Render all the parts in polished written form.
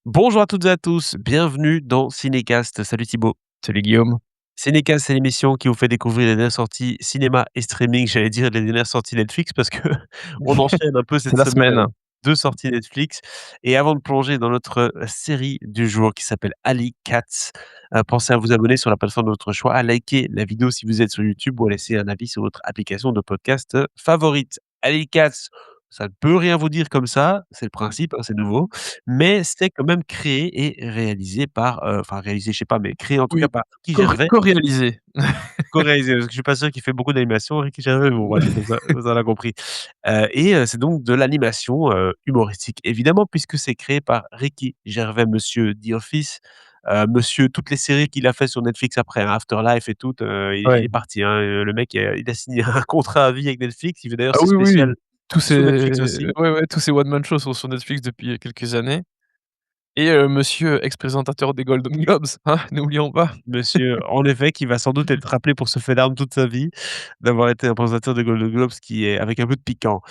Bonjour à toutes et à tous, bienvenue dans Cinécast. Salut Thibaut. Salut Guillaume. Cinécast, c'est l'émission qui vous fait découvrir les dernières sorties cinéma et streaming. J'allais dire les dernières sorties Netflix parce que on enchaîne un peu C'est cette la semaine semaine. 2 sorties Netflix. Et avant de plonger dans notre série du jour qui s'appelle Alley Cats, pensez à vous abonner sur la plateforme de votre choix, à liker la vidéo si vous êtes sur YouTube ou à laisser un avis sur votre application de podcast favorite. Alley Cats, ça ne peut rien vous dire comme ça, c'est le principe, hein, c'est nouveau, mais c'est quand même créé et réalisé par, enfin réalisé, je sais pas, mais créé en tout cas Oui, par Ricky Gervais. co-réalisé. Co-réalisé, parce que je suis pas sûr qu'il fait beaucoup d'animation, Ricky Gervais, bon bref, vous en avez compris. Et c'est donc de l'animation, humoristique évidemment puisque c'est créé par Ricky Gervais, monsieur The Office, monsieur toutes les séries qu'il a fait sur Netflix après, hein, Afterlife et tout, il est Ouais. parti, hein, le mec, il a signé un contrat à vie avec Netflix, il fait d'ailleurs Ah ses oui, oui, spéciales tous sur ces Netflix aussi. tous ces one man shows sont sur Netflix depuis quelques années et monsieur ex-présentateur des Golden Globes, hein, n'oublions pas. Monsieur, en effet, qui va sans doute être rappelé pour ce fait d'armes toute sa vie, d'avoir été un présentateur des Golden Globes qui est avec un peu de piquant.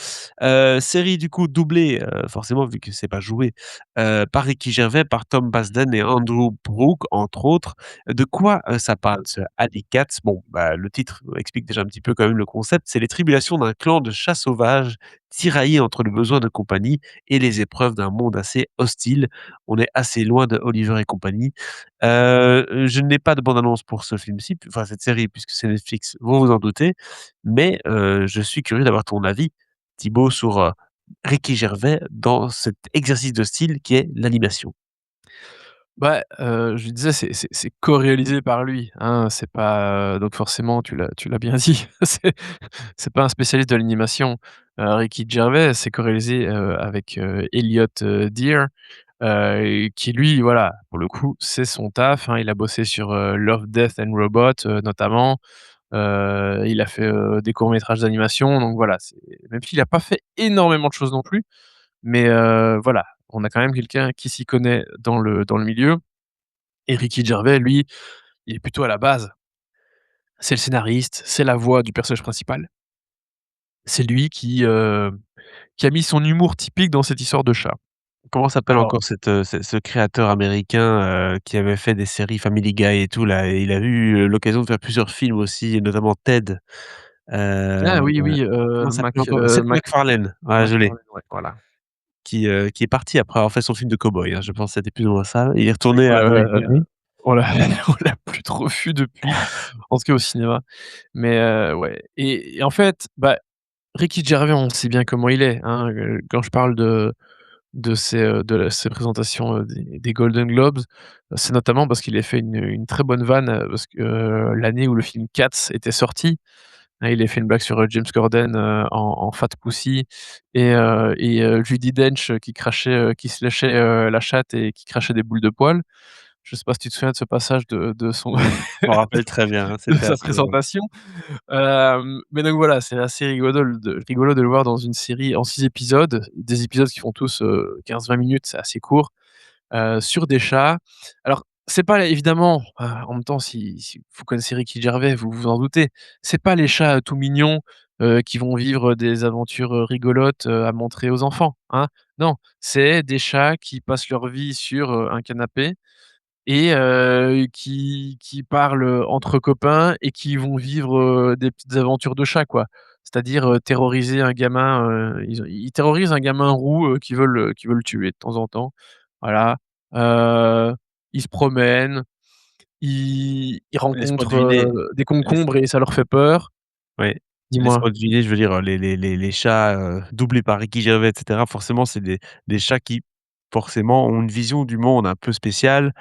Série du coup doublée, forcément vu que c'est pas joué, par Ricky Gervais, par Tom Basden et Andrew Brooke, entre autres. De quoi, ça parle ce Alley Cats? Bon, bah, le titre explique déjà un petit peu quand même le concept. C'est les tribulations d'un clan de chats sauvages, tiraillé entre le besoin de compagnie et les épreuves d'un monde assez hostile. On est assez loin de Oliver et compagnie. Je n'ai pas de bande annonce pour ce film-ci, enfin cette série puisque c'est Netflix, vous vous en doutez, mais je suis curieux d'avoir ton avis, Thibaut, sur, Ricky Gervais dans cet exercice de style qui est l'animation. Bah, je lui disais, c'est co-réalisé par lui, hein, c'est pas, donc forcément tu l'as bien dit, c'est pas un spécialiste de l'animation. Ricky Gervais, c'est co-réalisé, avec, Elliott, Deer, qui lui, voilà, pour le coup, c'est son taf, hein. Il a bossé sur, Love, Death and Robot, notamment. Il a fait, des courts métrages d'animation, donc voilà, c'est même s'il a pas fait énormément de choses non plus, mais voilà, on a quand même quelqu'un qui s'y connaît dans le milieu. Et Ricky Gervais, lui, il est plutôt à la base. C'est le scénariste, c'est la voix du personnage principal. C'est lui qui a mis son humour typique dans cette histoire de chat. Comment s'appelle Alors encore ce créateur américain, qui avait fait des séries Family Guy et tout là? Et il a eu, l'occasion de faire plusieurs films aussi et notamment Ted. Heu, ah oui, oui, Comment s'appelle encore? Seth Mac MacFarlane, voilà je l'ai. McFarlane, ouais, voilà. Qui est parti après avoir fait son film de cow-boy, hein, je pense que c'était plus ou moins ça. Il est Oui, retourné à dans les séries. on l'a on l'a plus trop vu depuis, en tout cas au cinéma. Mais ouais et en fait, bah, Ricky Gervais, on sait bien comment il est, hein, quand je parle de ses présentations, des Golden Globes, c'est notamment parce qu'il a fait une très bonne vanne, parce que, l'année où le film Cats était sorti, hein, il a fait une blague sur, James Corden, en fat pussy et Judi Dench, qui se léchait, la chatte et qui crachait des boules de poils. Je sais pas si tu te souviens de ce passage de son Je m'en rappelle très bien, hein, de c'était sa assez drôle. présentation. Mais donc voilà, c'est assez rigolo de le voir dans une série en 6 épisodes, des épisodes qui font tous, 15-20 minutes, c'est assez court, sur des chats. Alors, c'est pas évidemment, en même temps, si vous connaissez Ricky Gervais, vous vous en doutez, c'est pas les chats, tout mignons, qui vont vivre des aventures, rigolotes, à montrer aux enfants, hein. Non, c'est des chats qui passent leur vie sur, un canapé et qui parlent, entre copains et qui vont vivre, des petites aventures de chat, quoi. C'est-à-dire, terroriser un gamin, ils terrorisent un gamin roux, qu'ils veulent le tuer de temps en temps. Voilà, heu, ils se promènent, ils Laisse-moi rencontrent, deviner, des laisse concombres et ça leur fait peur. ouais, Dis-moi? laisse-moi deviner, je veux dire, les chats, doublés par Ricky Gervais et cetera, forcément, c'est des chats qui, forcément, ont une vision du monde un peu spéciale,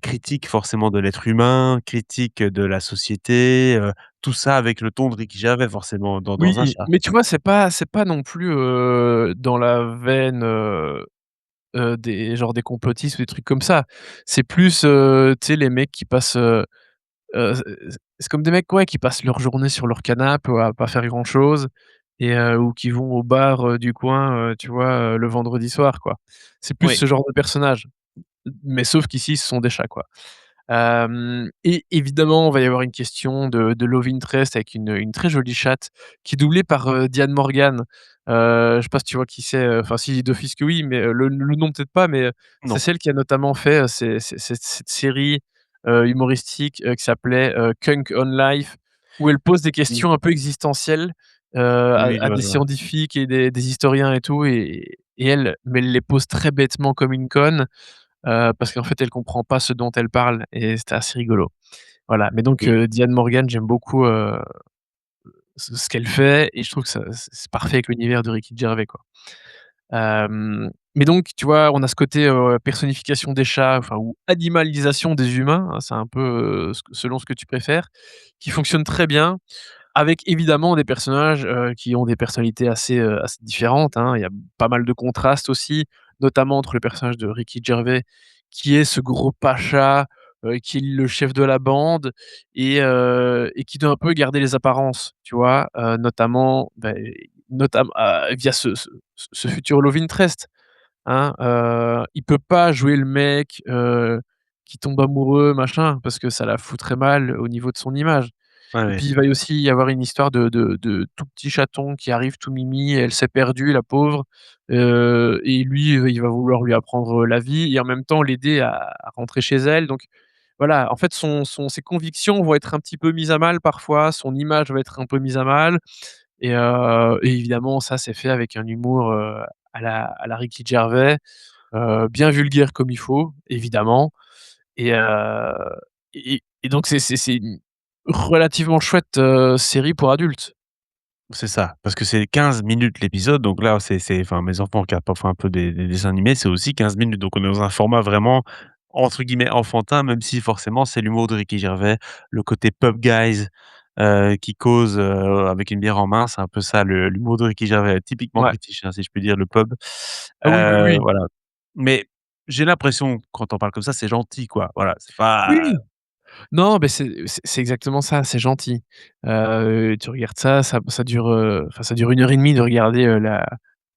critique forcément de l'être humain, critique de la société, tout ça avec le ton de Ricky Gervais forcément dans un Oui, chat. mais tu vois, c'est pas non plus, dans la veine, des complotistes ou des trucs comme ça. C'est plus, tu sais, les mecs qui passent, c'est comme des mecs, ouais, qui passent leur journée sur leur canapé à pas faire grand chose et ou qui vont au bar, du coin, tu vois, le vendredi soir, quoi. C'est plus Oui, ce genre de personnage, mais sauf qu'ici, ce sont des chats, quoi. Et évidemment, il va y avoir une question de love interest avec une très jolie chatte qui est doublée par, Diane Morgan. Je sais pas si tu vois qui c'est, enfin si d'office que oui, mais le nom peut-être pas, mais c'est Non. celle qui a notamment fait, cette série, humoristique, qui s'appelait, Kunk on Life, où elle pose des Oui, questions un peu existentielles, oui, à des je vois. scientifiques et des historiens et tout et elle mais elle les pose très bêtement comme une conne, parce qu'en fait elle comprend pas ce dont elle parle et c'était assez rigolo. Voilà, mais donc Et Diane Morgan, j'aime beaucoup, ce qu'elle fait et je trouve que ça c'est parfait avec l'univers de Ricky Gervais, quoi. Mais donc tu vois, on a ce côté, personnification des chats, enfin ou animalisation des humains, hein, c'est un peu, selon ce que tu préfères, qui fonctionne très bien avec évidemment des personnages, qui ont des personnalités assez différentes, hein. Il y a pas mal de contrastes aussi, notamment entre le personnage de Ricky Gervais, qui est ce gros pacha, qui est le chef de la bande et qui doit un peu garder les apparences, tu vois? Notamment, via ce futur love interest, hein. Il peut pas jouer le mec, qui tombe amoureux, machin, parce que ça la foutrait mal au niveau de son image. ouais, Et ouais, puis il va y aussi y avoir une histoire de tout petit chaton qui arrive tout mimi, elle s'est perdue la pauvre, et lui, il va vouloir lui apprendre la vie et en même temps l'aider à rentrer chez elle donc voilà, en fait ses convictions vont être un petit peu mises à mal parfois, son image va être un peu mise à mal et évidemment ça c'est fait avec un humour, à la Ricky Gervais, bien vulgaire comme il faut, évidemment et donc c'est une relativement chouette, série pour adultes. c'est ça, parce que c'est 15 minutes l'épisode, donc là, c'est enfin, mes enfants regardent parfois un peu des dessins animés, c'est aussi 15 minutes, donc on est dans un format vraiment, entre guillemets, «enfantin», même si forcément c'est l'humour de Ricky Gervais, le côté pub guys, qui causent, avec une bière en main, c'est un peu ça l'humour de Ricky Gervais, typiquement Ouais. british, hein, si je puis dire, le pub. Ah oui, oui, oui. Voilà. Mais j'ai l'impression, quand on parle comme ça, c'est gentil, quoi. Voilà, c'est pas Oui! Non, beh, c'est exactement ça, c'est gentil. Tu regardes ça, ça dure, enfin ça dure 1 heure et demie de regarder,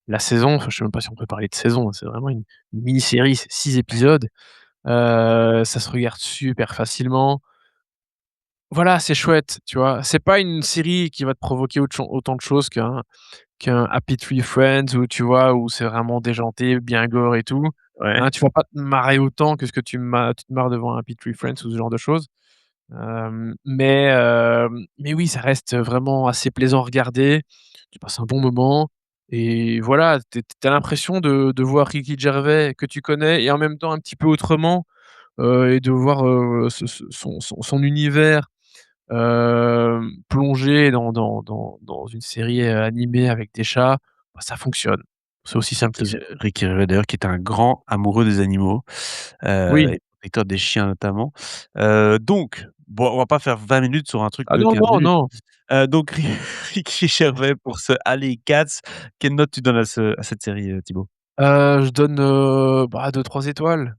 la saison, enfin je sais même pas si on peut parler de saison, hein, c'est vraiment une mini-série, c'est 6 épisodes. Ça se regarde super facilement. Voilà, c'est chouette, tu vois? C'est pas une série qui va te provoquer autant de choses qu'un Happy Tree Friends où tu vois, où c'est vraiment déjanté, bien gore et tout, ouais. hein. Tu vas pas te marrer autant que ce que tu te marres devant un Happy Tree Friends ou ce genre de choses. Mais oui, ça reste vraiment assez plaisant à regarder. Tu passes un bon moment et voilà, tu as l'impression de voir Ricky Gervais que tu connais et en même temps un petit peu autrement, et de voir, son univers, plongé dans une série, animée avec des chats, bah, ça fonctionne. C'est aussi simple que ça. Ricky Gervais d'ailleurs qui est un grand amoureux des animaux, Oui. et protecteur des chiens notamment. Donc, bon, on va pas faire 20 minutes sur un truc Ah de non, 15 non, minutes. non, Donc Ricky Gervais pour ce Alley Cats. Quelle note tu donnes à cette série, Thibaut? je donne, 2-3 étoiles.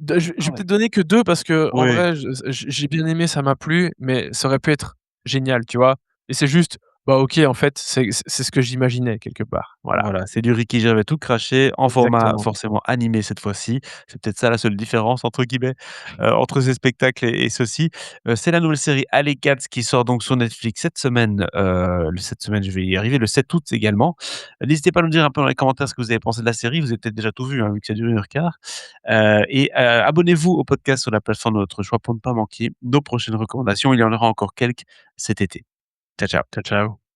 Je Ah vais ouais. peut-être donner que 2 parce qu'en Ouais. vrai, j'ai bien aimé, ça m'a plu, mais ça aurait pu être génial, tu vois? Et c'est juste, bah, OK, en fait, c'est ce que j'imaginais quelque part. Voilà, Voilà, c'est du Ricky Gervais tout craché, en format exactement. forcément animé cette fois-ci. C'est peut-être ça la seule «différence» entre guillemets, entre ces spectacles et ceux-ci. C'est la nouvelle série Alley Cats qui sort donc sur Netflix cette semaine, je vais y arriver, le 7 août également. N'hésitez pas à nous dire un peu dans les commentaires ce que vous avez pensé de la série. Vous avez peut-être déjà tout vu, hein, vu que ça dure 1 heure 15. Abonnez-vous au podcast sur la plateforme de votre choix pour ne pas manquer nos prochaines recommandations. Il y en aura encore quelques cet été. Ciao, ciao. Ciao, ciao.